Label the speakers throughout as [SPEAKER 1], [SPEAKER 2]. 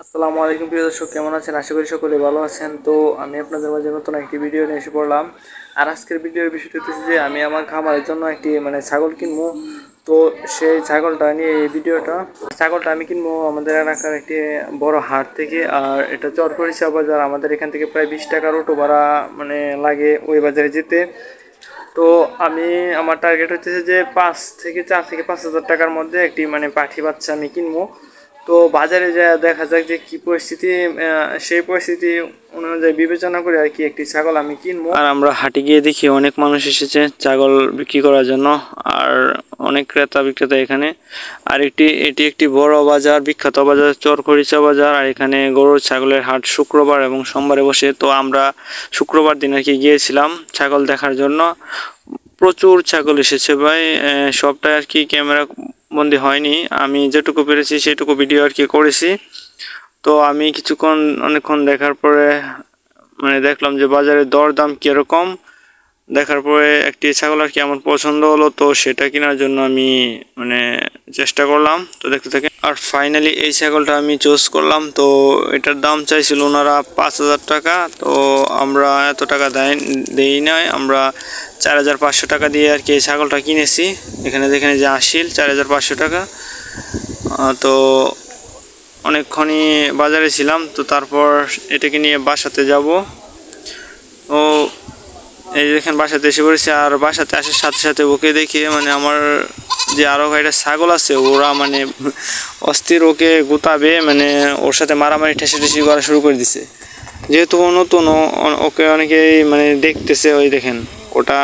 [SPEAKER 1] আসসালামু আলাইকুম প্রিয় দর্শক, কেমন আছেন? আশা করি সকলে ভালো আছেন। তো আমি আপনাদের মাঝে নতুন একটি ভিডিও নিয়ে এসে পড়লাম। আর আজকের ভিডিওর বিষয়টি হচ্ছে যে আমি আমার খামারের জন্য একটি ছাগল কিনবো। তো সেই ছাগলটা নিয়ে এই ভিডিওটা। ছাগলটা আমি কিনবো আমাদের এলাকার একটি বড় হাট থেকে। আর এটা চরপরিচা বাজার, আমাদের এখান থেকে প্রায় 20 টাকার অটো ভাড়া লাগে ওই বাজারে যেতে। তো আমি আমার টার্গেট হচ্ছে যে 4 থেকে 5 হাজার টাকার মধ্যে একটি পাখি বাচ্চা আমি কিনবো। তো বাজারে যা দেখা যাক যে কি পরিস্থিতি, সেই পরিস্থিতি অনুযায়ী বিবেচনা করে আর কি একটি ছাগল আমি কিনবো। আর আমরা হাটে গিয়ে দেখি অনেক মানুষ এসেছে ছাগল বিক্রি করার জন্য, আর অনেক ক্রেতা বিক্রেতা এখানে। আর এটি একটি বড় বাজার, বিখ্যাত বাজার চরখরিচা বাজার। আর এখানে গরু ছাগলের হাট শুক্রবার এবং সোমবারে বসে। তো আমরা শুক্রবার দিন আর কি গিয়েছিলাম ছাগল দেখার জন্য। প্রচুর ছাগল এসেছে ভাই, সবটাই আর কি ক্যামেরা বন্দি হয়নি। আমি যেটুকু পেরেছি সেটুকু ভিডিও আর কি করেছি। তো আমি অনেকক্ষণ দেখার পরে দেখলাম যে বাজারে দরদাম কিরকম। দেখার পরে একটি ছাগল আর কি আমার পছন্দ হলো, তো সেটা কেনার জন্য আমি চেষ্টা করলাম। তো দেখতে থাকেন। আর ফাইনালি এই ছাগলটা আমি চুজ করলাম। তো এটার দাম চাইছিল ওনারা 5,000 টাকা। তো আমরা এত টাকা দেই নাই, আমরা 4,500 টাকা দিয়ে আর কি এই ছাগলটা কিনেছি। এখানে যেখানে যে আসিল 4,500 টাকা। তো অনেকক্ষণই বাজারে ছিলাম। তো তারপর এটাকে নিয়ে বাসাতে যাব। ও এই দেখেন বাসাতে এসে পড়েছে। আর বাসাতে আসার সাথে সাথে ওকে দেখে আমার যে আরো কয়েকটা ছাগল আছে ওরা অস্থির, ওকে গুতাবে, ওর সাথে মারামারি ঠেসাঠেসি করা শুরু করে দিছে। যেহেতু ও নতুন, ওকে অনেকেই দেখতেছে। ওই দেখেন ওটা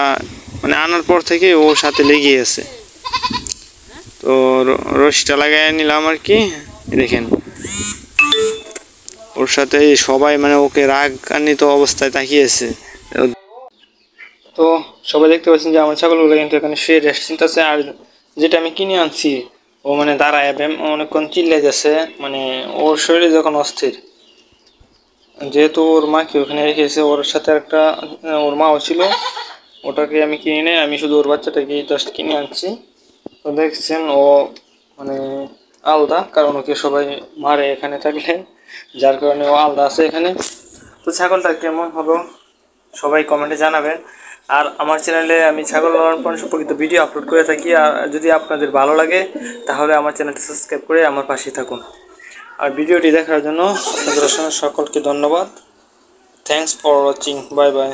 [SPEAKER 1] আনার পর থেকে ওর সাথে লেগে আছে। তো রশিটা লাগাই নিলাম আর কি। দেখেন ওর সাথে সবাই ওকে রাগান্বিত অবস্থায় তাকিয়েছে। তো সবাই দেখতে পাচ্ছেন যে আমার ছাগলগুলো কিন্তু এখানে শুয়ে রেস্ট নিতেছে। আর যেটা আমি কিনে আনছি ও দাঁড়ায় অনেকক্ষণ চিল্লাই যাচ্ছে, ওর শরীরে যখন অস্থির। যেহেতু ওর মাকে ওখানে রেখেছে, ওর সাথে একটা ওর মাও ছিল, ওটাকে আমি কিনে নেই, আমি শুধু ওর বাচ্চাটাকে জাস্ট কিনে আনছি। তো দেখছেন ও আলাদা, কারণ ওকে সবাই মারে এখানে থাকলে, যার কারণে ও আলাদা আছে এখানে। তো ছাগলটা কেমন হলো সবাই কমেন্টে জানাবেন। আর আমার চ্যানেলে আমি ছাগল লালন পালন সম্পর্কিত ভিডিও আপলোড করে থাকি। আর যদি আপনাদের ভালো লাগে তাহলে আমার চ্যানেলটি সাবস্ক্রাইব করে আমার পাশেই থাকুন। আর ভিডিওটি দেখার জন্য আপনাদের সকলকে ধন্যবাদ। Thanks for watching. Bye bye.